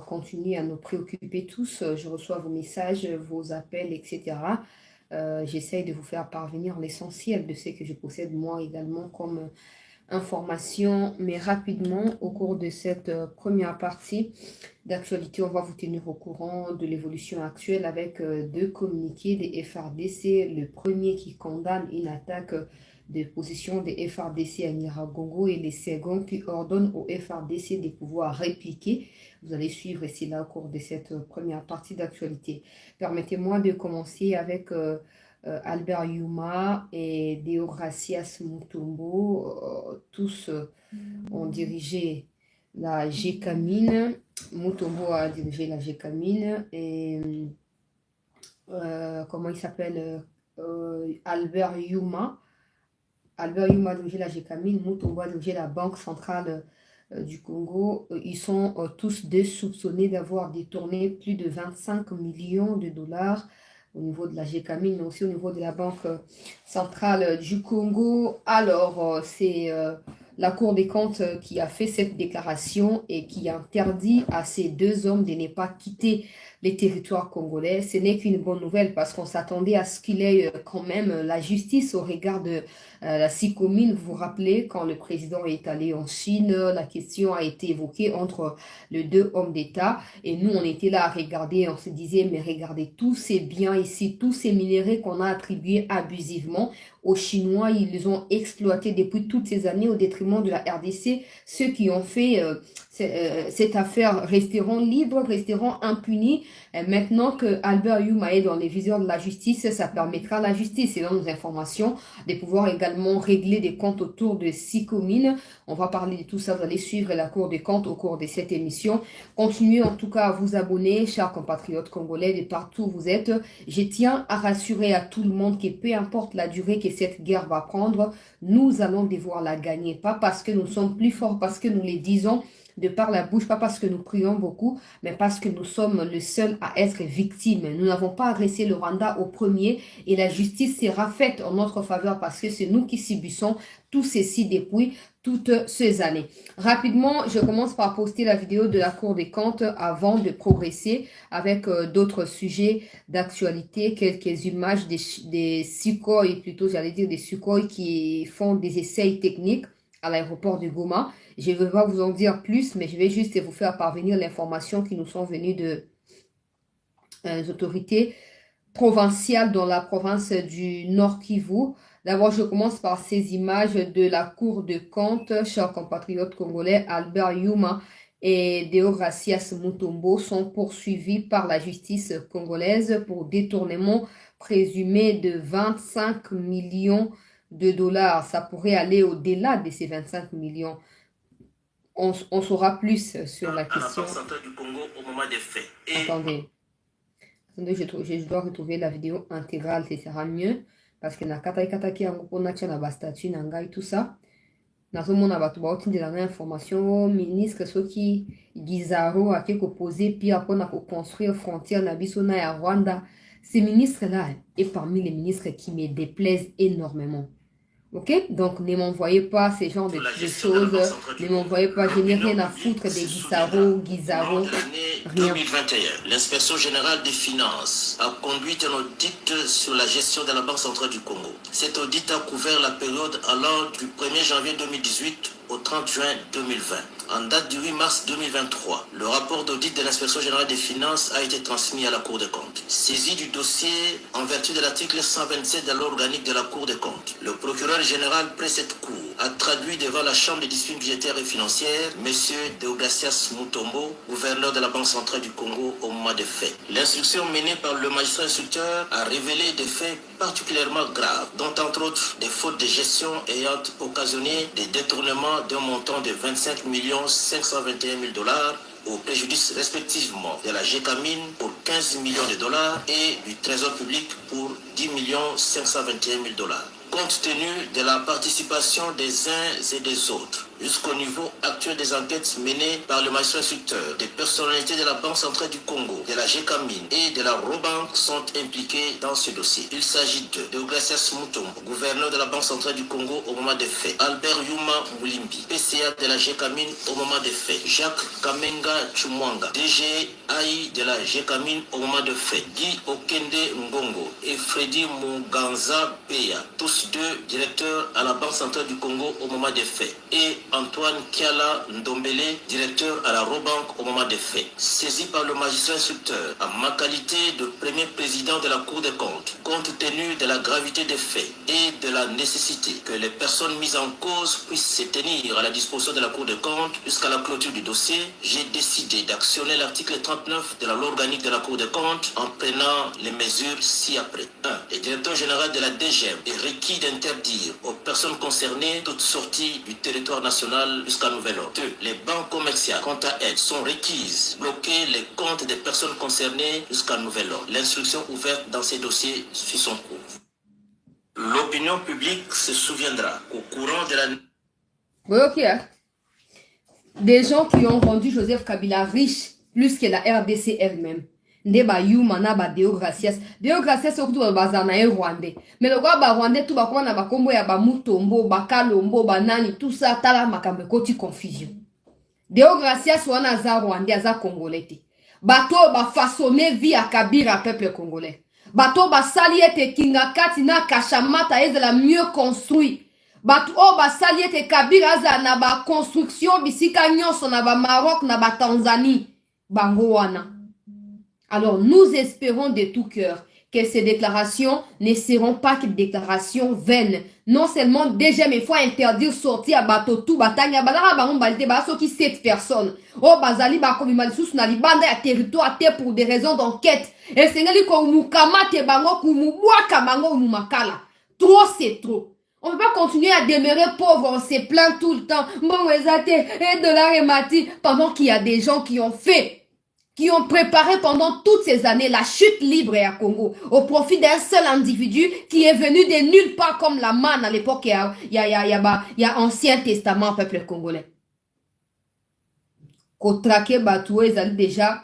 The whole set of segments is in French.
continuer à nous préoccuper tous. Je reçois vos messages, vos appels, etc. J'essaye de vous faire parvenir l'essentiel de ce que je possède moi également comme information, mais rapidement, au cours de cette première partie d'actualité, on va vous tenir au courant de l'évolution actuelle avec deux communiqués des FARDC. Le premier qui condamne une attaque de position des FARDC à Nyiragongo et le second qui ordonne aux FARDC de pouvoir répliquer. Vous allez suivre ici là au cours de cette première partie d'actualité. Permettez-moi de commencer avec Albert Yuma et Deogracias Mutombo. Tous ont dirigé la GECAMINE. Mutombo a dirigé la GECAMINE et comment il s'appelle, Albert Yuma. Albert Yuma a dirigé la GECAMINE, Mutombo a dirigé la Banque centrale du Congo. Ils sont tous deux soupçonnés d'avoir détourné plus de 25 millions de dollars au niveau de la GECAMINE, mais aussi au niveau de la Banque centrale du Congo. Alors, c'est la Cour des comptes qui a fait cette déclaration et qui interdit à ces deux hommes de ne pas quitter les territoires congolais. Ce n'est qu'une bonne nouvelle parce qu'on s'attendait à ce qu'il ait quand même la justice au regard de la SICOMINE. Vous vous rappelez, quand le président est allé en Chine, la question a été évoquée entre les deux hommes d'État et nous, on était là à regarder, on se disait, mais regardez tous ces biens ici, tous ces minéraux qu'on a attribués abusivement aux Chinois, ils les ont exploités depuis toutes ces années au détriment de la RDC. Ceux qui ont fait cette affaire resteront libres, resteront impunis. Et maintenant que Albert Yuma est dans les viseurs de la justice, ça permettra à la justice, selon nos informations, de pouvoir également régler des comptes autour de SICOMINE. On va parler de tout ça, vous allez suivre la Cour des comptes au cours de cette émission. Continuez en tout cas à vous abonner, chers compatriotes congolais, de partout où vous êtes. Je tiens à rassurer à tout le monde que peu importe la durée que cette guerre va prendre, nous allons devoir la gagner. Pas parce que nous sommes plus forts, parce que nous les disons de par la bouche, pas parce que nous prions beaucoup, mais parce que nous sommes le seul à être victimes. Nous n'avons pas agressé le Rwanda au premier et la justice sera faite en notre faveur parce que c'est nous qui subissons tout ceci depuis toutes ces années. Rapidement, je commence par poster la vidéo de la Cour des comptes avant de progresser avec d'autres sujets d'actualité, quelques images des Sukhoi, plutôt j'allais dire des Sukhoi qui font des essais techniques à l'aéroport de Goma. Je ne vais pas vous en dire plus, mais je vais juste vous faire parvenir l'information qui nous sont venues des autorités provinciales dans la province du Nord Kivu. D'abord, je commence par ces images de la Cour de compte. Chers compatriotes congolais, Albert Yuma et Deogracias Mutombo sont poursuivis par la justice congolaise pour détournement présumé de 25 millions de dollars. Ça pourrait aller au-delà de ces 25 millions. On saura plus sur la question. Du Congo au moment des faits. Attendez, je dois retrouver la vidéo intégrale, ce sera mieux. Parce que na kata ki yango mpona tia na bastatut na ngai tout ça. Nazomona bato baotindela ngai information ministre soki Gizaro ake koposer pire mpona koconstruire frontière na biso na ya Rwanda. Ces ministres-là est parmi les ministres qui me déplaisent énormément. Ok, donc ne m'envoyez pas ces genres de choses, ne m'envoyez pas, je n'ai rien à foutre des Gizaro, rien. 2021, l'inspection générale des finances a conduit un audit sur la gestion de la Banque centrale du Congo. Cet audit a couvert la période allant du 1er janvier 2018 au 30 juin 2020. En date du 8 mars 2023, le rapport d'audit de l'inspection générale des finances a été transmis à la Cour des comptes. Saisi du dossier en vertu de l'article 127 de la loi organique de la Cour des comptes, le procureur général près cette Cour a traduit devant la Chambre des disciplines budgétaires et financières M. Deogracias Mutombo, gouverneur de la Banque centrale du Congo au moment des faits. L'instruction menée par le magistrat instructeur a révélé des faits particulièrement graves, dont entre autres des fautes de gestion ayant occasionné des détournements d'un montant de 25 521 000 dollars au préjudice respectivement de la GECAMINE pour 15 millions de dollars et du Trésor public pour 10 521 000 dollars. Compte tenu de la participation des uns et des autres, jusqu'au niveau actuel des enquêtes menées par le magistrat instructeur. Des personnalités de la Banque centrale du Congo, de la GECAMIN et de la Robank sont impliquées dans ce dossier. Il s'agit de Deogracias Mutombo, gouverneur de la Banque centrale du Congo au moment des faits, Albert Yuma Moulimbi, PCA de la GECAMIN au moment des faits, Jacques Kamenga Chumwanga, DGI de la GECAMIN au moment des faits, Guy Okende Ngongo et Freddy Muganza Peya, tous deux directeurs à la Banque centrale du Congo au moment des faits, et Antoine Kiala Ndombele, directeur à la Robank au moment des faits. Saisi par le magistrat instructeur en ma qualité de premier président de la Cour des comptes, compte tenu de la gravité des faits et de la nécessité que les personnes mises en cause puissent se tenir à la disposition de la Cour des comptes jusqu'à la clôture du dossier, j'ai décidé d'actionner l'article 39 de la loi organique de la Cour des comptes en prenant les mesures ci-après. 1. Le directeur général de la DGM est requis d'interdire aux personnes concernées toute sortie du territoire national jusqu'à nouvel ordre. 2. Les banques commerciales, quant à elles, sont requises de bloquer les comptes des personnes concernées jusqu'à nouvel ordre. L'instruction ouverte dans ces dossiers suit son cours. L'opinion publique se souviendra qu'au courant de la... Oui, ok. Hein? Des gens qui ont rendu Joseph Kabila riche plus que la RDC elle-même. Ndeba Yuma na ba Deogracias. Deogracias okutu ba bazana e Rwandais. Mais le roi ba Rwandais tout ba kwa na ba kombo ya ba Mutombo, ba Kalombo, ba nani, tout ça tala makambe koti confusion. Deogracias wana za Rwandais za Congolais. Bato ba façonner vie à Kabila peuple congolais. Bato ba sali ete Kingakati na Kashamata ezala mieux construit. Bato o ba sali ete Kabila za na ba construction bisika nyonso na ba Maroc na ba Tanzanie. Bango wana. Alors, nous espérons de tout cœur que ces déclarations ne seront pas que des déclarations vaines. Non seulement déjà, mais il faut interdire sortir à bateau tout batanga balara bangon balite baso qui 7 personnes. Oh bazali ba komi malisus na libanda ya territoire te pour des raisons d'enquête. Et c'est ngali ko mukama te bango kumubwaka bango mumakala. Trop c'est trop. On ne peut pas continuer à demeurer pauvre, on se plaint tout le temps. Bon, et dollars et mati pendant qu'il y a des gens qui ont fait qui ont préparé pendant toutes ces années la chute libre à Congo, au profit d'un seul individu qui est venu de nulle part comme la manne à l'époque, il y a Ancien Testament peuple congolais. Qu'on traquait Batoué, ils allaient déjà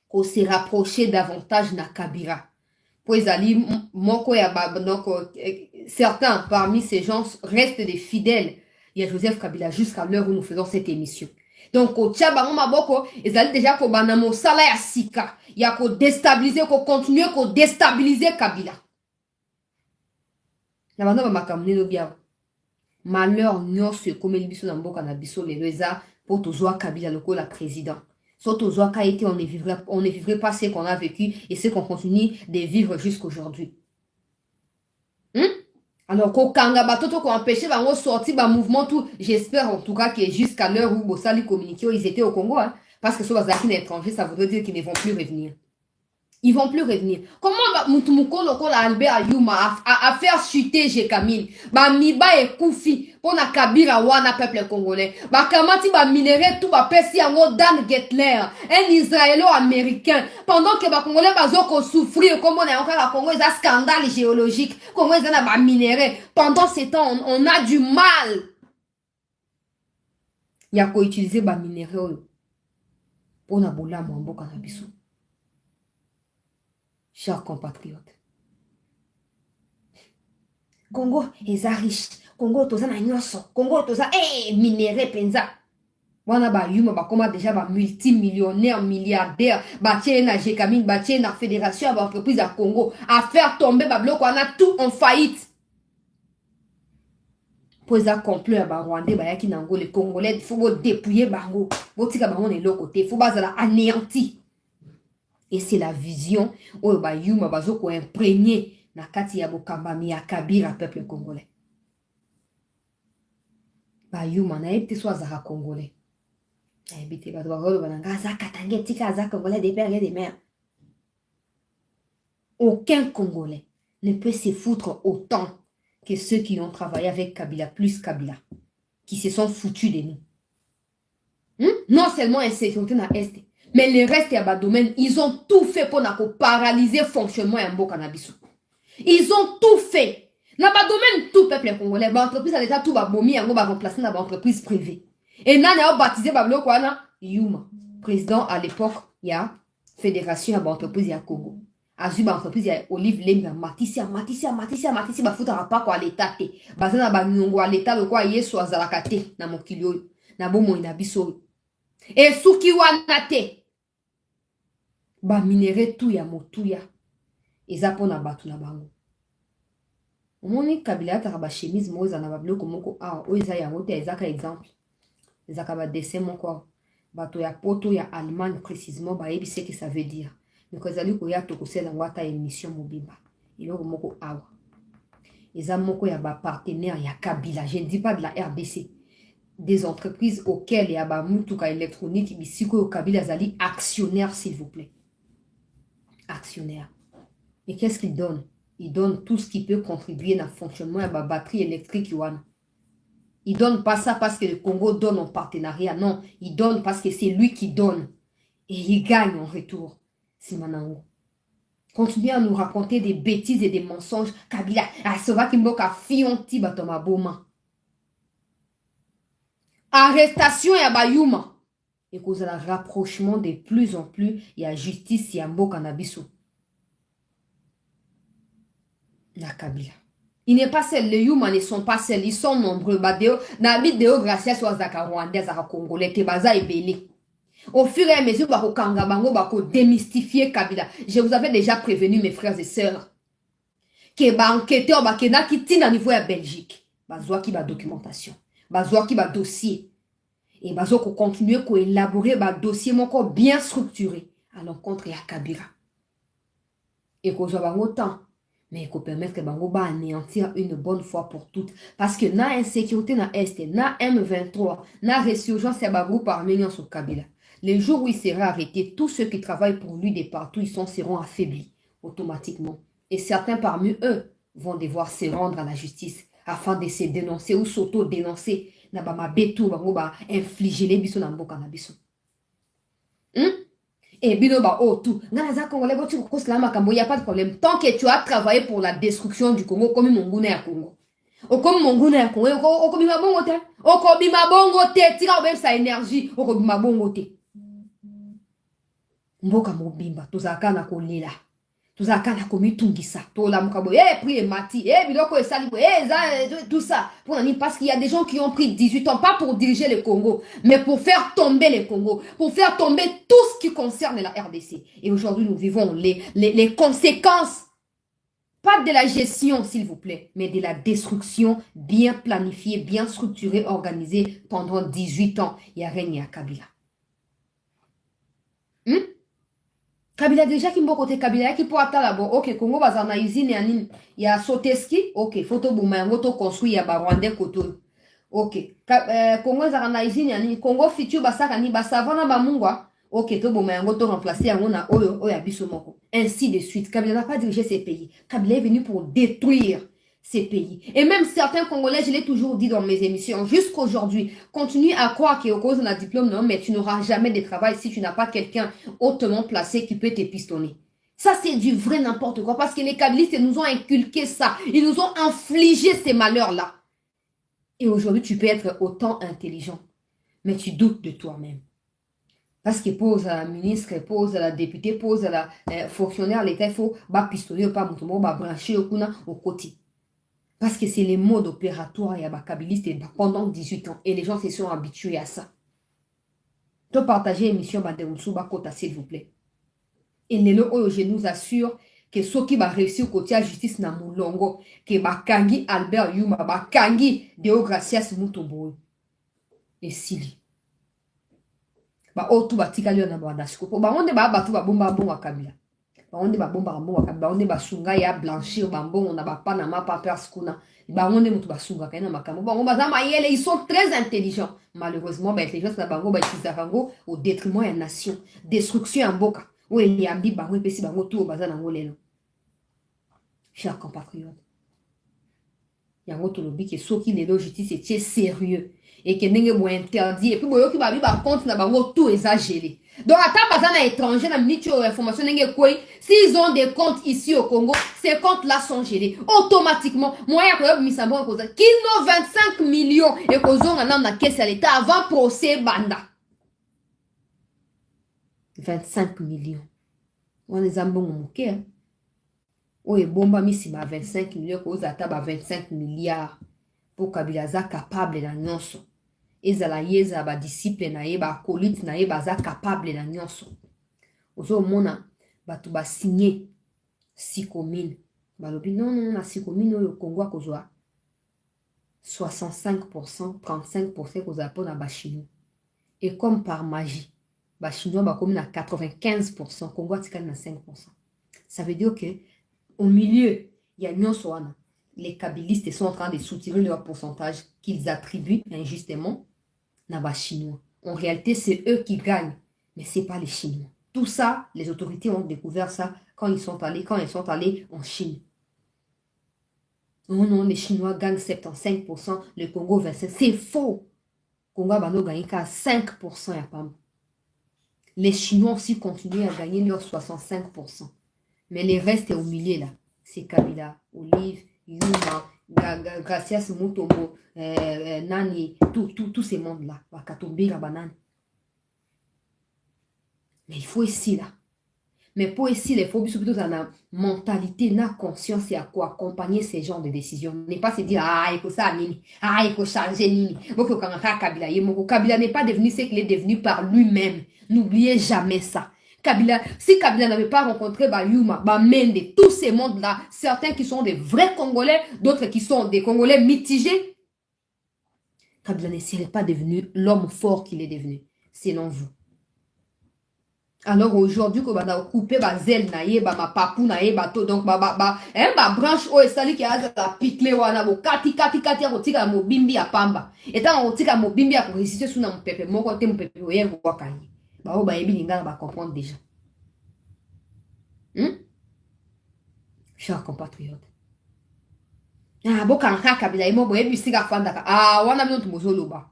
qu'on s'est rapproché davantage de Kabila. Pour les alliés, donc, certains parmi ces gens restent des fidèles. Il y a Joseph Kabila jusqu'à l'heure où nous faisons cette émission. Donc, au Tchabango Maboko, ils allaient déjà ko banamo sala ya sika. Il y a ko déstabiliser, ko continuer, ko déstabiliser Kabila. La banda ba makamne no bia. Malheur nyonso comme le biso na mboka na biso le leza pour tozoa Kabila loko la président. Soit tozoa ka été on ne vivrait pas ce qu'on a vécu et ce qu'on continue de vivre jusqu'aujourd'hui. Alors, quand batoto ko empêché bango sortir ba mouvement tout, j'espère en tout cas que jusqu'à l'heure où Bossali communiquait, ils étaient au Congo, hein, parce que sur les étrangers, ça voudrait dire qu'ils ne vont plus revenir. Ils vont plus revenir. Comment Moutoumouko loko la Albert Yuma a faire chuter Jekamine? Ba miba et Koufi pour na Kabila wana peuple congolais. Ba kamati ba minéré tout ba pesi yango Dan Getler, un Israélo-américain. Pendant que ba congolais bazoko souffrir comme on est encore à Congo, ils a scandale géologique. Congo ils a ba minéré. Pendant ces temps, on a du mal. Yako utiliser ba minéré pour na bola mwambo kanabiso. Chers compatriotes, Congo est riche. Congo toza na nyonso. Congo toza minéré penza. Wana ba yuma ba koma déjà ba multimillionnaire, milliardaire, ba tie na Jekamine, ba tie na fédération ba entreprise à Congo, à faire tomber ba bloc wana tout en faillite. Pour ça complot ba Rwandais ba yaki nango les Congolais, faut dépouiller bango. Botika bango ne lo côté, faut ba za anéanti. Et c'est la vision où ba yuma bazoko imprégné na kati ya bokambami ya Kabila peuple congolais. Ba yuma na ete so azaka congolais. Ebite ba doa bananga za katange tika za congolais des pères et des mères. Aucun congolais ne peut se foutre autant que ceux qui ont travaillé avec Kabila plus Kabila, qui se sont foutus de nous. Non seulement insécurité na est, mais le reste y a ba domaine, ils ont tout fait pour paralyser le fonctionnement de Mboka na biso. Ils ont tout fait. Dans le domaine tout peuple congolais, l'entreprise à l'État tout va bomi, on va remplacer dans l'entreprise privée. Et nous avons baptisé Bablo Kwana Yuma. Président à l'époque, il y a fédération d'entreprise à Congo. Azu entreprise ya Olive Lemba Matisia bafuta pas quoi l'État te. Bazana ba nyongo à l'État le quoi yeso azalaka te na mokili oyo. Na bomo ina biso. Et suki wana te. Ba minere tout ya motuya. Eza pona batu na bango. Omoni Kabila ta ba chemise moza na ba biloko moko o eza ya ngote ezaka exemple. Ezaka ba dessin moko. Bato ya poto ya Allemagne précisément ba yebi ce que ça veut dire. Mais quand ezali ko ya to ko sela ngwata émission mobimba. Iloko moko awa. Eza moko ya ba partenaire ya Kabila, je ne dis pas de la RDC. Des entreprises auxquelles il y a ba mutuka électronique bisiko yo Kabila azali actionnaire s'il vous plaît. Actionnaire. Et qu'est-ce qu'il donne? Il donne tout ce qui peut contribuer à fonctionnement de la batterie électrique. Il ne donne pas ça parce que le Congo donne en partenariat. Non, il donne parce que c'est lui qui donne. Et il gagne en retour. C'est Manango. Continue à nous raconter des bêtises et des mensonges. Kabila, Asova Kimboka, Fionti Batoma Boma. Arrestation et Abayuma. Et cause de la rapprochement de plus en plus, il y a justice, il y a Mboka Nabiso. La Kabila. Il n'est pas seul, les Yuma ne sont pas seuls, ils sont nombreux. Nabit Deo Gracia soit Zaka Rwandais, Zaka Congolais, Tebaza et Belé. Au fur et à mesure, Bako Kangabango, Bako démystifier Kabila. Je vous avais déjà prévenu, mes frères et sœurs, que ba enquêteur, ba kena qui tient à niveau à Belgique. Bazoa qui ba documentation. Bazoa qui ba dossier. Et bazoa qui continue à élaborer ba dossier encore bien structuré à l'encontre de Kabila. Et qu'on soit autant. Mais qu'on permette que Bango va anéantir une bonne fois pour toutes. Parce que na insécurité na Est, na M23, na résurgence ya ba groupe arménien sur Kabila. Les jours où il sera arrêté, tous ceux qui travaillent pour lui de partout, seront affaiblis automatiquement. Et certains parmi eux vont devoir se rendre à la justice afin de se dénoncer ou s'auto-dénoncer. Na ba ma betou Bango ba infliger les bisous na mboka na bisou. Et binoba, tout. Il n'y a pas de problème. Tant que tu as travaillé pour la destruction du Congo, comme mon Gouné à Congo. Comme mon Gouné à Congo, comme ma bongote. Comme ma bongote, tira même sa énergie. Comme ma bongote. Mboka mobimba, tozaka na kolela. Tozaka na komitungisa. Tola mukabo, prie mati, biloko et salibo, tout ça. Parce qu'il y a des gens qui ont pris 18 ans, pas pour diriger le Congo, mais pour faire tomber le Congo, pour faire tomber tout ce qui concerne la RDC. Et aujourd'hui, nous vivons les conséquences, pas de la gestion, s'il vous plaît, mais de la destruction bien planifiée, bien structurée, organisée pendant 18 ans. Il y a régné à Kabila. Kabila déjà qui m'a côté Kabila qui peut attendre bon OK Congo bazana usine ya nini ya Soteski OK photo buma ngoto construit ya ba Rwandais koto OK Congo zana usine ya nini Congo futur basaka ni basavana ba mungwa OK to buma ngoto remplacer yango na oyo biso moko ainsi de suite. Kabila n'a pas dirigé ces pays. Kabila est venu pour détruire ces pays. Et même certains Congolais, je l'ai toujours dit dans mes émissions, jusqu'aujourd'hui, continue à croire qu'il y a cause d'un diplôme, non, mais tu n'auras jamais de travail si tu n'as pas quelqu'un hautement placé qui peut t'épistonner. Ça, c'est du vrai n'importe quoi, parce que les kabylistes nous ont inculqué ça. Ils nous ont infligé ces malheurs-là. Et aujourd'hui, tu peux être autant intelligent, mais tu doutes de toi-même. Parce que pose à la ministre, pose à la députée, pose à la fonctionnaire, l'État, il faut pistonner, pas brancher au côté. Parce que c'est les modes opératoires et abakabilistes pendant 18 ans. Et les gens se sont habitués à ça. Tu partager l'émission Baderoussou Kota, s'il vous plaît. Et je nous assure que ceux qui vont réussir côté à justice na Moulongo, que Bakangi Albert Yuma, Bakangi Deo Gracias Mutombo. Et Sili. Tout batika liyo na badashiko. On ne va pas bomba bomba Kabila. On ne va bomba bomba on ne va sunga ya blanchir bambon on n'a pas na ma paper skuna. On ne mutu basunga kana makamo. Bon ils sont très intelligents. Malheureusement l'intelligence na bango utilisaka au détriment de la nation. Destruction en boka. Oui il y a mbi bango pesi bango tout baza na ngolelo. Chers compatriotes. yango tolobi ke soki lelo justice etie sérieux et que ndenge bo interdit et puis boyoki babi ba compte na bango tout exagéré. Donc ata baza na étranger na minute information ndenge koi s'ils ont des comptes ici au Congo, ces comptes là sont gelés automatiquement. Moya ko yobimisa mbongo koza kino 25 millions et kozonga na caisse à l'état avant procès banda. 25 millions. On est en bon moké. Oye bomba misima 25 millions koza ata ba 25 milliards pour Kabila za capable na nyonso. Ezala yeza ba disciple na ye ba acolyte na ye baza capable na nyonso. Ozo mona batu ba signé Sikomine. Balobi non na Sikomine oyo Congo akozwa 65%, 35% koza pona ba chinois. Et comme par magie, ba chinois ba komi na 95%, Congo atikali na 5%. Ça veut dire que au milieu, il y a nyonso wana. Les kabylistes sont en train de soutirer leur pourcentage qu'ils attribuent injustement na ba chinois. En réalité, c'est eux qui gagnent, mais c'est pas les Chinois. Tout ça, les autorités ont découvert ça quand ils sont allés en Chine. Non, les Chinois gagnent 75%, le Congo 25%. C'est faux. Congo Bano gagne qu'à 5% ya pam. Les Chinois aussi continuent à gagner leurs 65%. Mais les restes au milieu là, c'est Kabila, Olive, Yuma, Gracias Mutombo, Nani, tous ces mondes-là. Wakatombi, Rabanan. Mais il faut ici là. Mais pour ici, il faut plutôt dans la mentalité, la conscience et à quoi accompagner ces genres de décisions. Ne pas se dire, ah, il faut ça, nini, ah, il faut changer, nini. Kabila n'est pas devenu ce qu'il est devenu par lui-même. N'oubliez jamais ça. Kabila, si Kabila n'avait pas rencontré Yuma, Mende, tous ces mondes-là, certains qui sont des vrais Congolais, d'autres qui sont des Congolais mitigés, Kabila ne serait pas devenu l'homme fort qu'il est devenu, selon vous. Alors aujourd'hui, qu'on va couper zel naie, ma papou naie, bateau, donc branche o estali qui a la picle wana bo kati a otika mo bimbi a pamba. Et tant otika mo bimbi a pour résister sous na pepe, mon côté mon pepe oye wakani. O ba ebi linga ba comprendre déjà. Chers compatriotes. Ah bo kanka kabila imo bo ebi siga fandaka. Ah wana mino tumozoloba.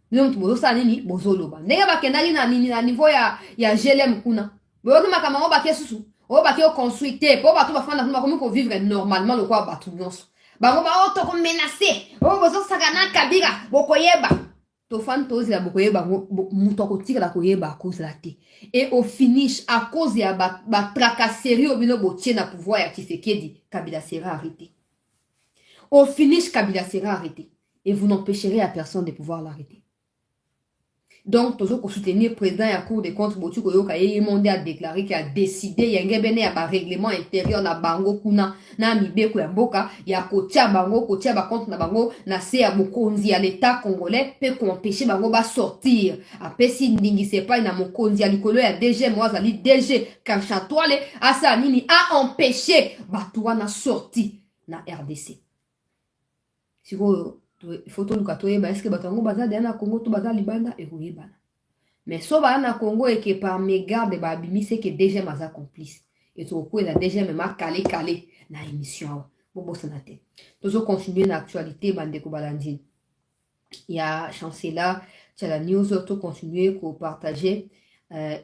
Mino tumozosa nini bozoloba. Ndenge bakendaki na nini na niveau ya GLM kuna. Boyoki makambo ba kesusu. O ba ke o construire po ba to ba fanda kuma komi ko vivre normalement le quoi ba tout nyonso. Bango ba o to ko menacer. O bozo sakana kabira bokoyeba. To fan tozi la bokoyeba muto ko tika la koyeba à cause la té. Et au finish à cause ya ba tracasserie au bino botie na pouvoir ya Tshisekedi, Kabila sera arrêté. Au finish Kabila sera arrêté et vous n'empêcherez à personne de pouvoir l'arrêter. Donc, toujours pour soutenir le président de la Cour des comptes, il a déclaré qu'il a décidé, il y a un règlement intérieur na bango kuna na mibeko ya mboka, il y a kotia bango ba compte na bango na se ya mokonzi ya l'état congolais peut empêcher bango ba sortir. Après si ndingi c'est pas na mokonzi ya likolo ya DG Mwazali DG Kachatwale asa nini a empêché batwa na sorti na RDC. Siko photo lukatoyeba est-ce que batango baza na Congo to baza libanda et koyebana. Mais so ba na Congo et que par mégarde ba bimi c'est que déjà maza complice. Et to ko la déjà même calé na émission. Bobo sanate. Toujours continuer l'actualité bande ko balandi. Il y a chancela, tu la news to continuer ko partager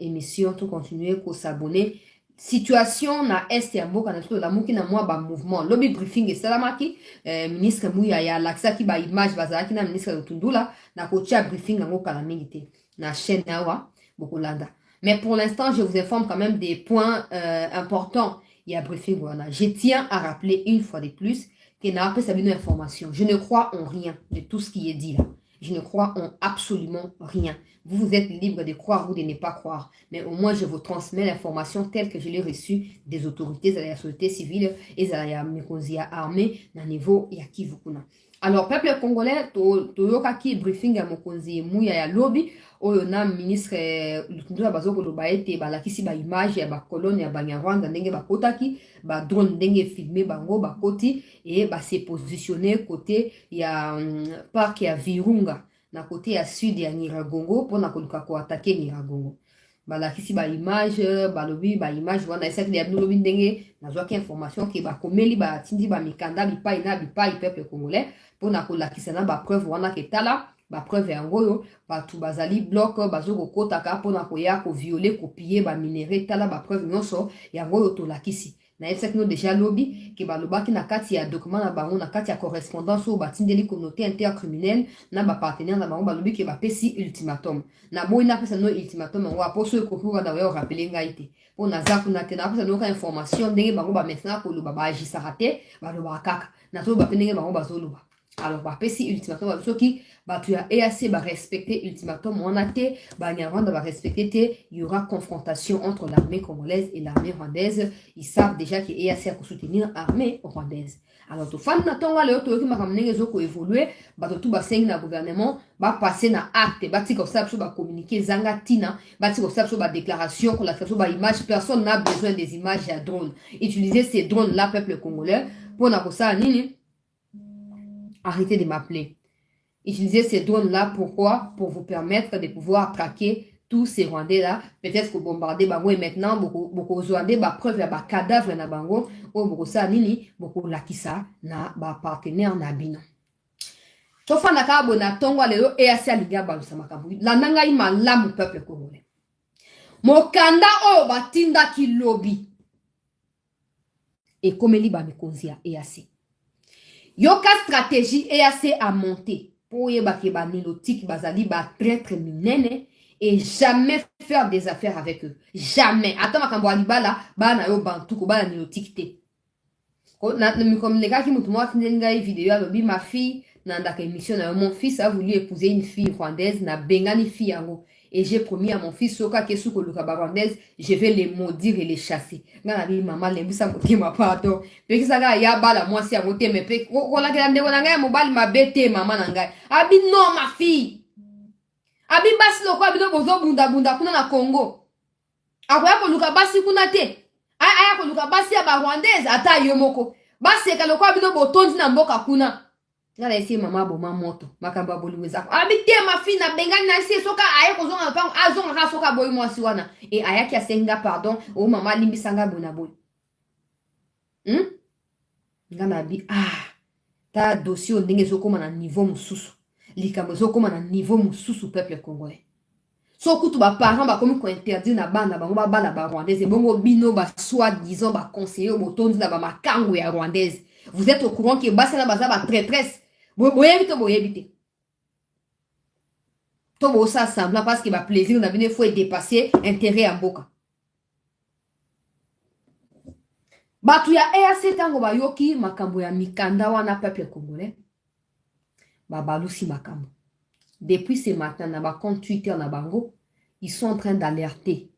émission to continuer ko s'abonner. Situation na est ya mboka na to la muki na mwa ba mouvement lobby briefing et salamaki ministre Muya ya laksaki ba image bazaki na ministre Lutundula na kocha briefing ngo kala milité na chaîne nawa bokolanda. Mais pour l'instant, je vous informe quand même des points importants. Il y a briefing voilà. Je tiens à rappeler une fois de plus que n'a pas sa information. Je ne crois en rien de tout ce qui est dit là. Je ne crois en absolument rien. Vous êtes libre de croire ou de ne pas croire. Mais au moins, je vous transmets l'information telle que je l'ai reçue des autorités de la société civile et de la armée na niveau ya Kivukuna. Alors, peuple congolais, toyokaki briefing ya mokonzi muya ya lobby, oyo na ministre Lutundula bazoko loba ete balakisi ba image ya ba colonne ya Banyarwanda ndenge bakotaki, ba drone ndenge filmé bango bakoti et ba se positionner côté ya parc ya Virunga na côté ya sud ya Nyiragongo pour na koluka ko attaquer Nyiragongo. balakisi ba image balobi ba image wana esaki ya nolobi ndenge nazwaki information ke bakomeli batindi ba mikanda bipai na bipai peuple congolais mpona kolakisa na bapreuve wana ke tala bapreuve yango oyo bato bazali bloc bazokokotaka mpona koya koviole kopie baminere tala bapreuve nyonso yango oyo tolakisi nayebisaki no deja lobi ke balobaki na kati ya document na bango na kati ya correspondance oyo batindeli communauté intercriminelle na bapartenaire na bango balobi ke bapesi ultimatum na boyi napesa no ultimatum yango aposo ekoki wana oya orapele ngai te mpo naza kuna te napesa noka information ndenge bango bamaintenant koloba baagisaka te balobaka kaka nazoloba mpe ndenge bango bazoloba alors bapesi ultimatum babi soki bato ya EAC barespecte ultimatum wana te banyarwanda barespecte te il y aura confrontation entre l'armée congolaise et l'armée rwandaise ils savent déjà que EAC a soutenir armée rwandaise alors tofandi na ntongo lelo toyoki makambo ndenge ezokoévolue bato tu basengi na gouvernement bapasse na acte batika kosala biso bacommuniqué ezanga ntina batika kosala biso badéclaration kolakisa biso baimage personne n'a besoin des images ya drone utiliser ces drones là peuple congolais mpona kosala nini. Arrêtez de m'appeler. Utilisez ces drones-là, pourquoi? Pour vous permettre de pouvoir traquer tous ces Rwandais-là. Peut-être que bombarder Bango et maintenant, beaucoup Rwandais, preuve ya cadavre na Bango, ou beaucoup ça nini, beaucoup lakisa na partenaire na bino. Tofa na kabo na tongo lelo EAC aliga balusa makambo. La nanga ima lamu peuple congolais. Mokanda o batinda ki lobby. Et comme li ba mikonzi ya EAC. Yoka stratégie EAC a monté pour yebaki ba nilotique bazali ba traître minene et jamais faire des affaires avec eux. Jamais. Attends makambo alibala ba na yo bantuko ba na nilotique te. Na mikomneka ki mutu mwa tindenga vidéo alobi ma fille nandaka émission na mon fils a voulu épouser une fille rwandaise na bengani fille yango. Et j'ai promis à mon fils, soka kesu koluka barwandaise, je vais les maudire et les chasser. Ngana bi maman lembisa motema pardon. Peki saka ya bala moi si amote me pe ko la kela ndeko na ngai mobali mabete maman na ngai. Abi non ma fille. Abi basi loko abi do bozo bunda bunda kuna na Congo. Akoya koluka basi kuna te. Aya koluka basi ya barwandaise ata yo moko. Basi ka loko abi do botondi na mboka kuna. Ngala esi mama boma moto makamba boliweza abite mafi na bengani na esi soka aye kozonga pango azonga ka soka boyi mwasi wana e ayaki asenga pardon o mama limbisanga bona boyi ngana bi ta dossier ndenge zokoma na niveau mususu likambo zokoma na niveau mususu peuple congolais so kutu ba parents ba komi ko interdire na bana bango ba bala ba rwandaise bongo bino ba soi-disant ba conseiller botondi na ba makango ya rwandaise. Vous êtes au courant que Bassana Baza va traîtresse. Vous évitez. Tout le ça semblant parce qu'il va plaisir, on a bien faut dépasser intérêt à boka. Batu ya EAC tango ba yoki makambo ya mikanda wana peuple congolais. Ba balusi makambo. Depuis ce matin na ba compte Twitter na bango, ils sont en train d'alerter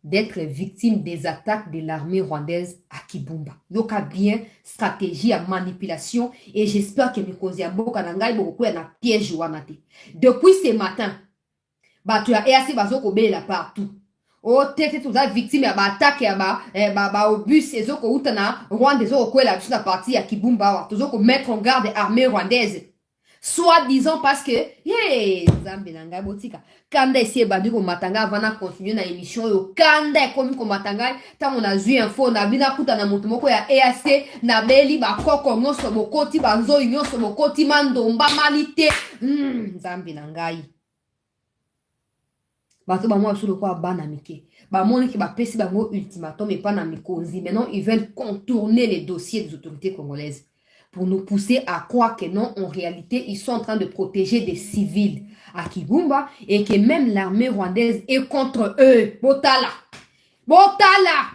d'être victimes des attaques de l'armée rwandaise à Kibumba. Yoka bien stratégie à manipulation et j'espère que Mikozi Aboka Nangai beaucoup na piège wanate. Depuis ce matin, batu ya EAC bazoko bela partout. O tete tuza victime ya ba attaque ya ba obus ezoko utana Rwanda ezoko kwela biso na partie ya Kibumba wa tozoko mettre en garde armée rwandaise. Soi-disant parce que Zambe nanga botika kanda esi bandi ko matanga avant continuer na émission yo kanda comme ko matanga tant on a vu info na bina kuta na moto moko ya EAC na beli ba koko nyonso bokoti banzo nyonso bokoti mandomba malite Zambe nangai bato ba moi sur quoi bana mike ba moni ki ba pesi bango ultimatum et pas na mikonzi maintenant ils veulent contourner les dossiers des autorités congolaises pour nous pousser à croire que non, en réalité, ils sont en train de protéger des civils à Kibumba et que même l'armée rwandaise est contre eux. Botala! Botala!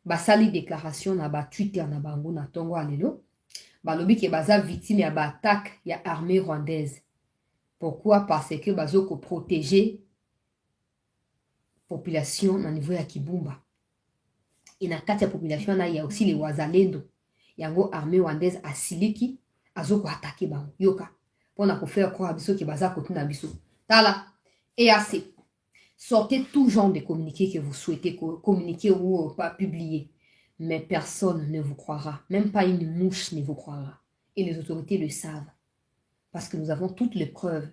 Basali déclaration na ba Twitter na bango na tongo alelo. Balobi ke baza victime ya ba attaque ya armée rwandaise. Pourquoi? Parce que bazoko protéger population na niveau ya Kibumba. Et na kati ya population na ya aussi les wazalendo yango armée rwandaise asiliki azoko attaquer bango yoka pona ko faire croire biso ki baza kotuna biso tala EAC sortez tout genre de communiqué que vous souhaitez communiquer ou pas publier mais personne ne vous croira, même pas une mouche ne vous croira et les autorités le savent parce que nous avons toutes les preuves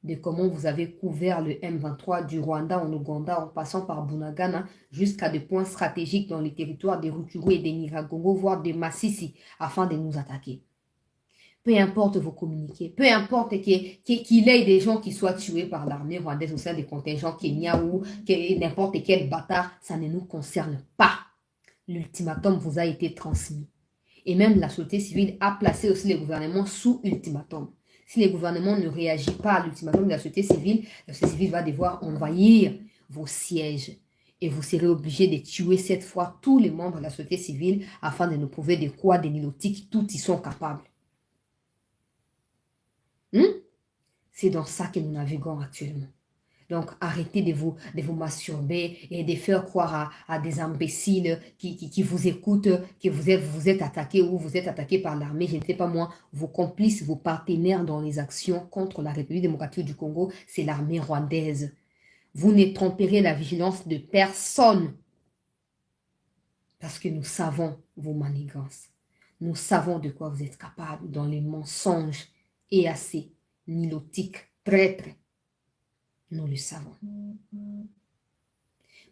de comment vous avez couvert le M23 du Rwanda en Ouganda en passant par Bunagana jusqu'à des points stratégiques dans les territoires des Rutshuru et des Nyiragongo, voire des Massissi, afin de nous attaquer. Peu importe vos communiqués, peu importe qu'il ait des gens qui soient tués par l'armée rwandaise au sein des contingents Kenya ou n'importe quel bâtard, ça ne nous concerne pas. L'ultimatum vous a été transmis. Et même la société civile a placé aussi les gouvernements sous ultimatum. Si le gouvernement ne réagit pas à l'ultimatum de la société civile va devoir envahir vos sièges. Et vous serez obligé de tuer cette fois tous les membres de la société civile afin de nous prouver de quoi des nilotiques, tous y sont capables. C'est dans ça que nous naviguons actuellement. Donc, arrêtez de vous masturber et de faire croire à des imbéciles qui vous écoutent que vous êtes attaqué ou vous êtes attaqué par l'armée. Je ne sais pas moi, vos complices, vos partenaires dans les actions contre la République démocratique du Congo, c'est l'armée rwandaise. Vous ne tromperez la vigilance de personne. Parce que nous savons vos manigances. Nous savons de quoi vous êtes capables dans les mensonges et assez nilotiques, traîtres. Nous le savons.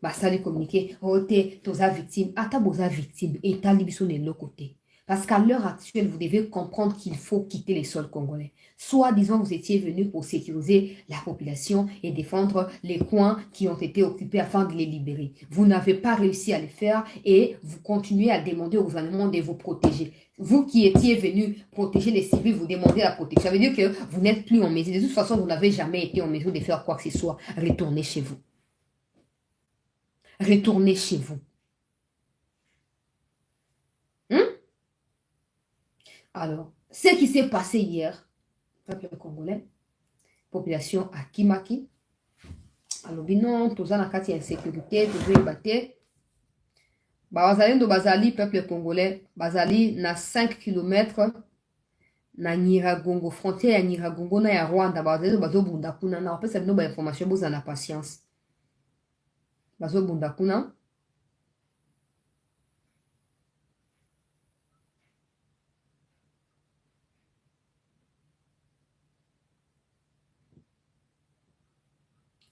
Basali communiqué, t'es victime, atabosa victime, et talibiso de l'autre côté. Parce qu'à l'heure actuelle, vous devez comprendre qu'il faut quitter les sols congolais. Soit, disons, vous étiez venu pour sécuriser la population et défendre les coins qui ont été occupés afin de les libérer. Vous n'avez pas réussi à le faire et vous continuez à demander au gouvernement de vous protéger. Vous qui étiez venu protéger les civils, vous demandez la protection. Ça veut dire que vous n'êtes plus en mesure. De toute façon, vous n'avez jamais été en mesure de faire quoi que ce soit. Retournez chez vous. Retournez chez vous. Alors, ce qui s'est passé hier, peuple congolais, population à Kimaki, alors non, tous en kati insécurité, tous les battés. Bazalendo bazali, peuple congolais, bazali na 5 km na Nyiragongo, frontière ya Nyiragongo na ya Rwanda, bazalendo bazobunda kuna na opesa bino ba information boza na patience. Bazobunda kuna.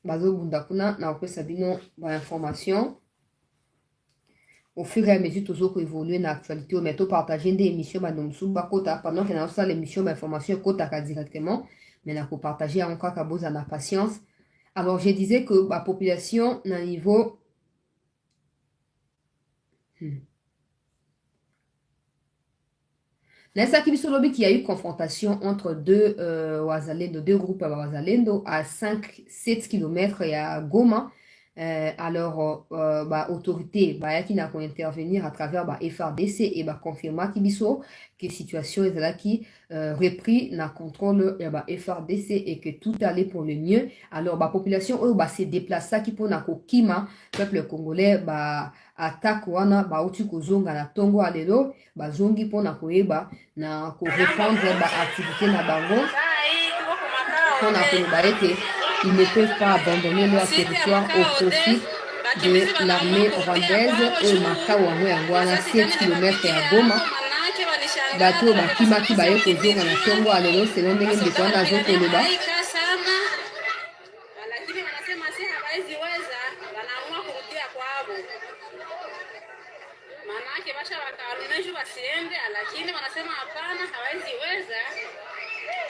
Bazobunda kuna na opesa bino ba information. Au fur et à mesure, toujours pour évoluer dans l'actualité, mais tout partager des émissions, pendant que dans l'émission, l'information est directement, mais là, pour partager encore qu'à besoin de patience. Alors, je disais que la population, dans le niveau. Dans ce qui y a eu confrontation entre deux groupes Wazalendo à 5-7 km et à Goma. Alors, autorité qui n'a qu'à intervenir à travers FRDC et confirmer que la situation est là qui repris le contrôle FRDC et que tout allait pour le mieux. Alors, la population s'est déplacée qui pour Kima, peuple congolais, attaque wana uti kozonga na tongo alelo zongi pona koyeba na ko répondre activité na bango pona koyeba ete ils ne peuvent pas abandonner leur territoire au profit de l'armée rwandaise et makawango yango wana 7 km ya Goma bato bakimaki baye kozonga na tongo alelo selon ndenge ndeko wana azokoloba. Wasiende, lakini wanasema hapana, hawaiziweza,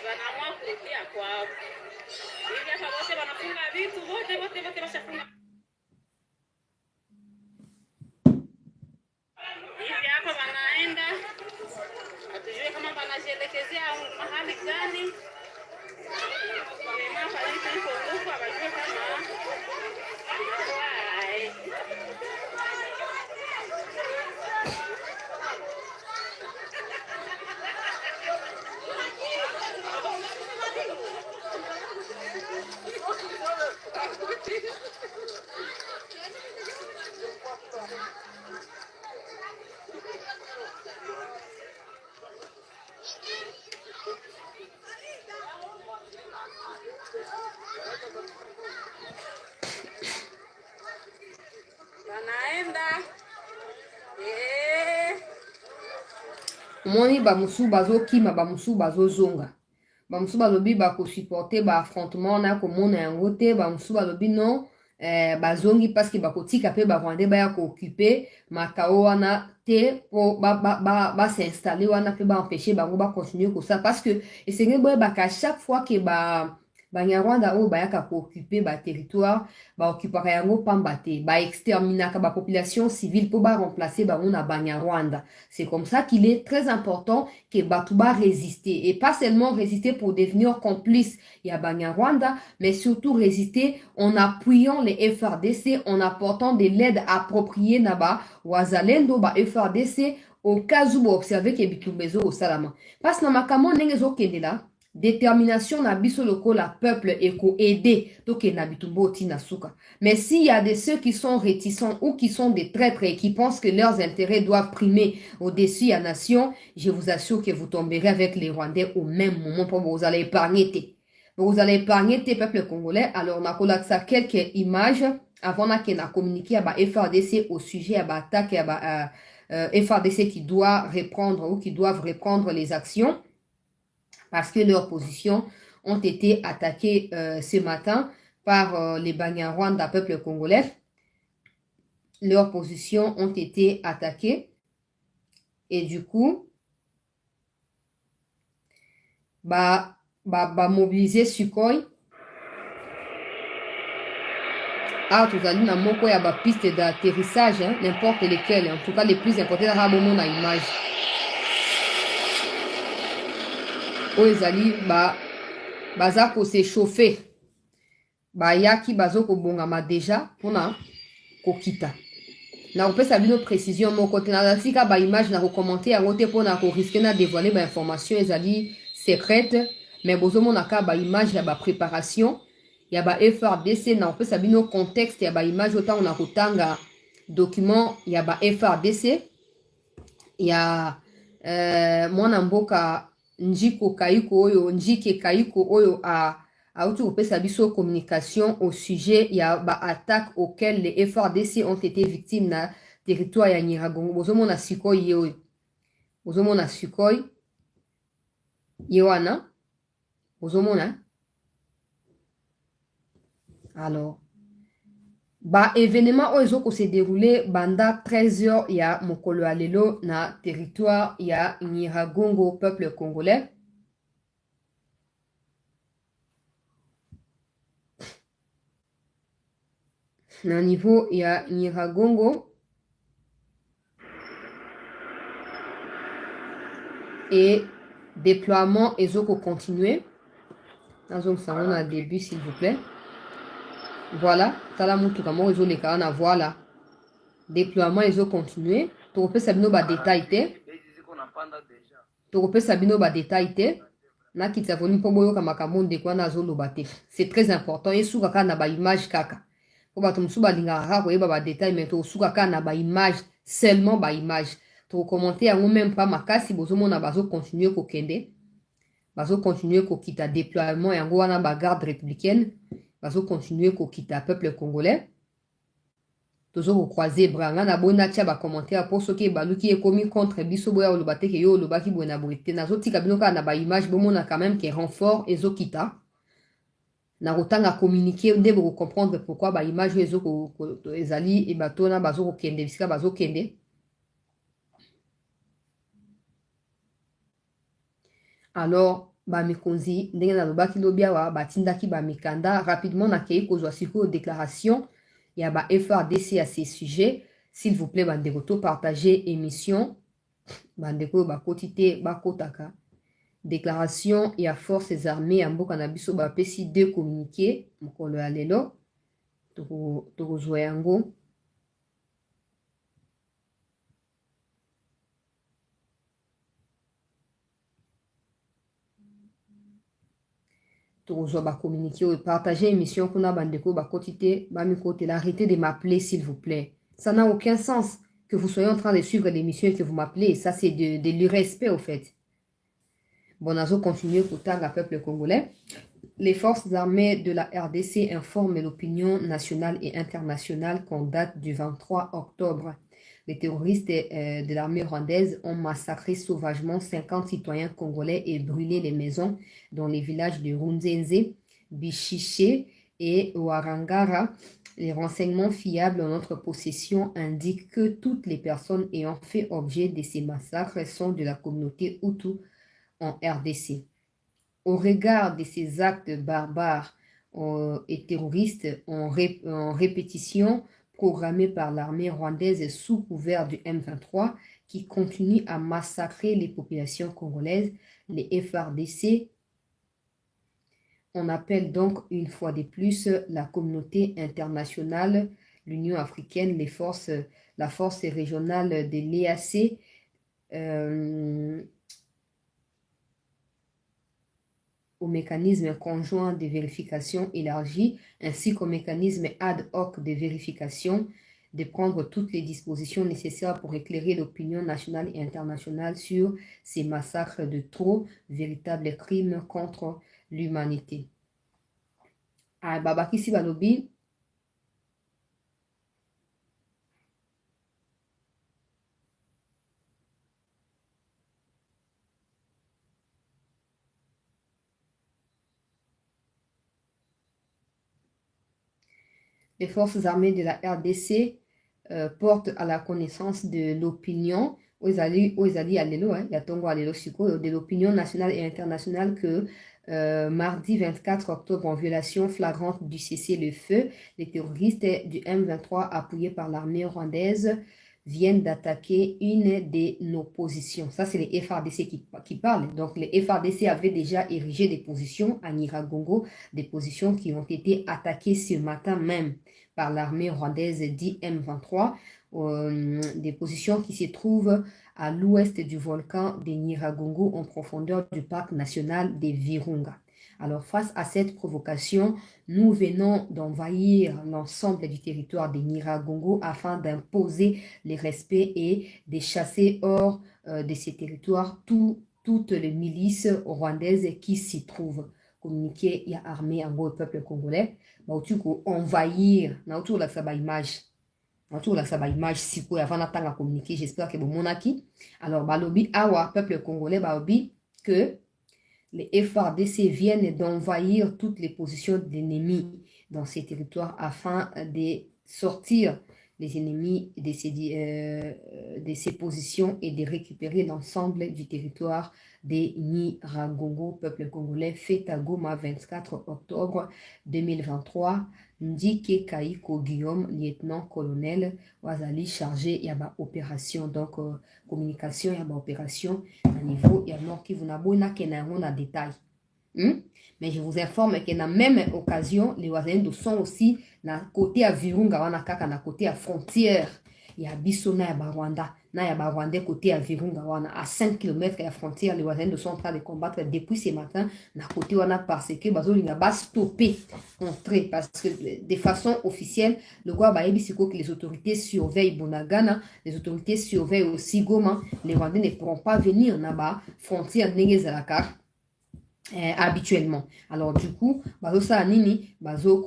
wanaamua kurudia kwao. Hivi hapa wote wanafunga vitu, wote washafunga. Hivi hapa wanaenda, hatujui kama wanajielekezea mahali gani. Wamema hapa hivi tuliko huko, hawajui kama Moni bamusu bazo kima bamusu bazo zonga. bamusu balobi supporter affrontement na komona yango te, bamusu balobi non bazongi parce que bakotika pe barwandais baya occuper makao wana te po s'installer wana pe empêcher bango continuer comme ça parce que esengeli boyebaka chaque fois que Banyarwanda oyo bayaka occuper territoire occupera yango pamba te exterminaka population civile pour remplacer bango na Banyarwanda. C'est comme ça qu'il est très important que batu résister et pas seulement résister pour devenir complice ya Banyarwanda, mais surtout résister en appuyant les FRDC, en apportant de l'aide appropriée na wazalendo FRDC au cas où observer que bitumbezo au salama parce que na makambo ndenge ezokende la détermination na biso lokola peuple eko aider donc na bitumbo tina suka. Mais s'il y a de ceux qui sont réticents ou qui sont des traîtres et qui pensent que leurs intérêts doivent primer au-dessus de la nation, je vous assure que vous tomberez avec les Rwandais au même moment pour vous allez épargner. Vous allez épargner tes peuples congolais. Alors on a ça quelques images avant qu'on a communiqué à FRDC au sujet à attaque à FRDC qui doit reprendre ou qui doivent reprendre les actions parce que leurs positions ont été attaquées ce matin par les Banyarwanda, peuple congolais. Leurs positions ont été attaquées et du coup, mobiliser Sukhoi. Ah, tout à l'heure, moko ya piste d'atterrissage, n'importe lesquelles, en tout cas les plus importantes, à mon image. Ezali baza ko se chauffer yaki bazo ko bongama déjà pona kokita na opesa bino précision moko te na tika image na commenter yango te pona ko risquer na dévoiler information ezali secrète mais bozomona ka image ya préparation ya FRDC na opesa bino contexte ya image autant on a kotanga document ya FRDC ya mwana mboka Njike Kayiko oyo auti kopesa biso communication au sujet ya attaque auxquelles les FRDC ont été victimes na territoire ya Nyiragongo. Bozomona Sukhoi yeoyo. Bozomona Sukhoi yewana. Bozomona. Alors événement oyo ko se déroulé banda 13h ya mokolo alelo na territoire ya Nyiragongo peuple congolais. Na niveau ya Nyiragongo et déploiement ezoko continuer. Donc ça on a début s'il vous plaît. Voilà, tala mutuka mo ezo leka na voilà. Déploiement ezo continuer. Torope sabino détail te. Torope sabino détail te. Na kitsa voni po boyo kama kamonde kwa na zo lobate. C'est très important et suka ka na image kaka. Po bato musuba linga ha ko yeba détail mais to suka ka na image seulement image. To commenter yango même pas makasi bozomona bazo continuer ko kende. Bazo continuer ko kita déploiement yango wana garde républicaine. Bazo continuer ko kita peuple congolais. Toujours croiser branga na bona tia commentaire pour ceux qui baluki est commis contre biso boya olobate ke yo olobaki bona brité nazo tika binoka na image bomona quand même que renfort ezo kita na rotanga communiquer nde bo comprendre pourquoi image ezo ko ezali e batona bazo ko kende bisika bazo kende. Alors mikonzi ndenge na lobaki lobiawa batindaki mikanda rapidement na kei kozwa siko déclaration ya FRDC à ces sujets. S'il vous plaît bandeko to partager émission bandeko bakotite bakotaka déclaration ya forces armées ya mboka na biso pesi deux communiqués mokolo ya lelo tokozwa yango. Communiquer ou partager émission qu'on a bandeko bakotite bamikote l'arrêtez de m'appeler s'il vous plaît. Ça n'a aucun sens que vous soyez en train de suivre l'émission et que vous m'appelez. Ça c'est de l'irrespect au fait. Bon, nazo continuer pour tanga peuple congolais. Les forces armées de la RDC informent l'opinion nationale et internationale qu'en date du 23 octobre les terroristes de l'armée rwandaise ont massacré sauvagement 50 citoyens congolais et brûlé les maisons dans les villages de Runzenze, Bichiché et Warangara. Les renseignements fiables en notre possession indiquent que toutes les personnes ayant fait objet de ces massacres sont de la communauté Hutu en RDC. Au regard de ces actes barbares et terroristes en répétition programmés par l'armée rwandaise sous couvert du M23 qui continue à massacrer les populations congolaises, les FARDC, on appelle donc une fois de plus la communauté internationale, l'Union africaine, la force régionale de l'EAC, au mécanisme conjoint de vérification élargi, ainsi qu'au mécanisme ad hoc de vérification, de prendre toutes les dispositions nécessaires pour éclairer l'opinion nationale et internationale sur ces massacres de trop, véritables crimes contre l'humanité. Babakisi Balobi, les forces armées de la RDC portent à la connaissance de l'opinion, de l'opinion nationale et internationale que mardi 24 octobre, en violation flagrante du cessez-le-feu, les terroristes du M23 appuyés par l'armée rwandaise viennent d'attaquer une de nos positions. Ça, c'est les FARDC qui parlent. Donc, les FARDC avaient déjà érigé des positions à Nyiragongo, des positions qui ont été attaquées ce matin même par l'armée rwandaise dit M23, des positions qui se trouvent à l'ouest du volcan de Nyiragongo en profondeur du parc national des Virunga. Alors, face à cette provocation, nous venons d'envahir l'ensemble du territoire de Nyiragongo afin d'imposer les respects et de chasser hors de ces territoires toutes les milices rwandaises qui s'y trouvent. Communiqué, il y a armée en gros peuple congolais. Envahir, autour de la image. Autour de la image, si vous avez un communiqué, j'espère que vous monaki. Alors, balobi, awa, peuple congolais, balobi, que les FARDC viennent d'envahir toutes les positions d'ennemis dans ces territoires afin de sortir les ennemis de ces positions et de récupérer l'ensemble du territoire des Nyiragongo, peuple congolais, fait à Goma 24 octobre 2023. Ndike Kaiko Guillaume, lieutenant-colonel, Wazali chargé, il y a opération, donc communication, il y a opération à niveau, il y a non qui vous n'a pas détail. Mais je vous informe que dans la même occasion, les Wazalendo sont aussi na côté à Virunga, wana kaka na côté à frontière. Il y a Bissona et Rwanda. Il y a Rwanda côté à Virunga, wana à 5 km de la frontière. Les Wazalendo sont en train de combattre depuis ce matin. Na côté wana parce que Bazolinga va stopper entrer parce que de façon officielle, le gouvernement que les autorités surveillent Bunagana, les autorités surveillent aussi Goma. Les Rwandais ne pourront pas venir là-bas, frontière Nengezalaka. Habituellement. Alors du coup, bazo sa nini, bazo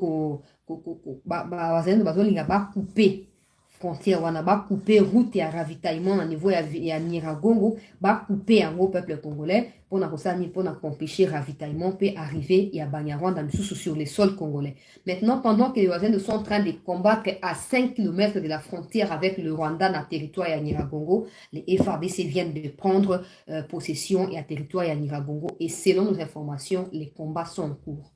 linga ba couper frontière wana ba couper route ya ravitaillement à niveau ya Nyiragongo, ba couper en gros peuple congolais pour na kosani pour na empêcher ravitaillement peut arriver ya Banyarwanda sur les sols congolais. Maintenant, pendant que les voisins sont en train de combattre à 5 km de la frontière avec le Rwanda dans le territoire ya Nyiragongo, les FARDC viennent de prendre possession et à territoire ya Nyiragongo et selon nos informations, les combats sont en cours.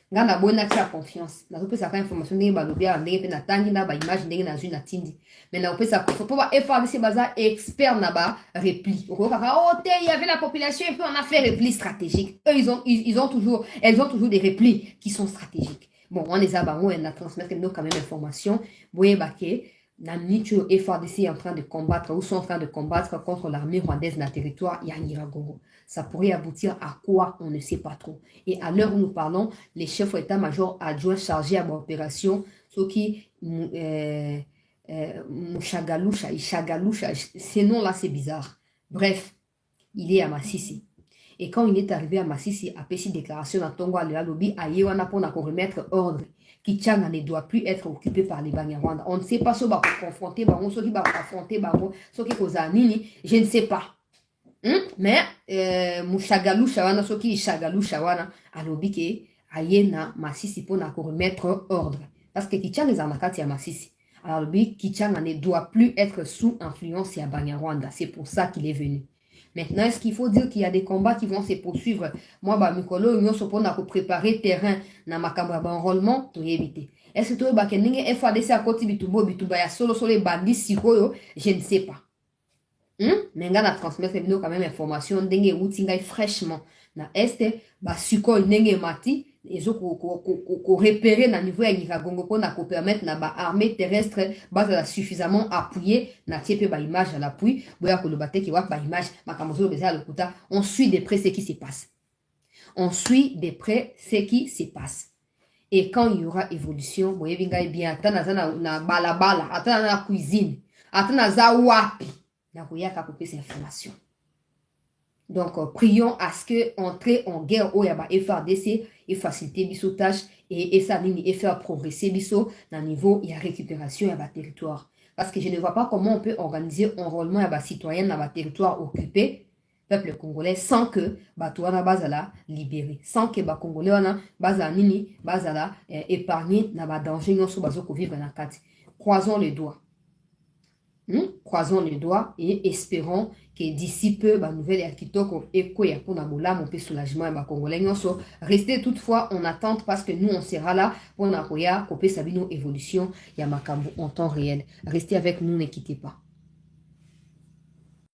Ngana bona tia confiance na kopesa ka information ndenge balobia ndenge pe na tangi na ba image ndenge na zui na tindi mais na kopesa faut pas FARDC baza expert na ba repli il y avait la population et puis on a fait repli stratégique. Eux elles ont toujours des replis qui sont stratégiques. Bon, on les a bango et on a transmettre quand même information boye baké na nicho FARDC est en train de combattre ou sont en train de combattre contre l'armée rwandaise dans le territoire ya Nyiragongo. Ça pourrait aboutir à quoi? On ne sait pas trop. Et à l'heure où nous parlons, les chefs d'état-major adjoints chargés à l'opération, ceux qui Mouchagaloucha, Ishagaloucha, ces noms-là c'est bizarre. Bref, il est à Massissi. Et quand il est arrivé à Massissi, a fait déclaration dans Tongo à lobby, à Yewana pour remettre ordre. Kichanga ne doit plus être occupé par les Banyarwanda. On ne sait pas ce qui va confronter, ce qui va affronter, ce qui va nini, je ne sais pas. Mais, Mouchagalou Shawana, ce qui est Chagalou Shawana, à lobby qui Ayena Massissi pour remettre ordre. Parce que Kichanga est en akati à Massissi. Alors, lobby, Kichanga ne doit plus être sous influence à Banyarwanda. C'est pour ça qu'il est venu. Maintenant, est-ce qu'il faut dire qu'il y a des combats qui vont se poursuivre? Moi, Mikolo, nous sommes pour préparer terrain dans ma caméra d'enrôlement pour éviter. Est-ce que tu as dit FADC à côté de ya solo les bandits sikoyo? Je ne sais pas. Mais on a transmettre quand même information dengue outinga fraîchement. Na este ba sikoyo nenge mati ils ont repéré dans le niveau de Niragongo pour permettre à l'armée terrestre de suffisamment appuyer na tipe ba image à l'appui on suit de près ce qui se passe. On suit de près ce qui se passe. Et quand il y aura évolution, vous voyez bien, attends na balabala, attends na cuisine, attends na zawapi, na koyaka couper ces informations. Donc, prions à ce que entrer en guerre au yaba FRDC et faciliter biso tâche et ça et faire progresser biso dans le niveau de récupération yaba territoire. Parce que je ne vois pas comment on peut organiser un enrôlement yaba citoyen dans le territoire occupé, peuple congolais, sans que Batouana Bazala libéré, sans que ba Congolais wana Bazala nini Bazala épargné na ba danger nyonso bazoko vivre na kati. Croisons les doigts. Croisons les doigts et espérons que d'ici peu, la nouvelle Akitoko et Koya pour Nabola, mon peu soulagement et ma Congolais. Restez toutefois en attente parce que nous, on sera là pour Nakoya, Kopé Sabino évolution, Yamakambo en temps réel. Restez avec nous, ne quittez pas.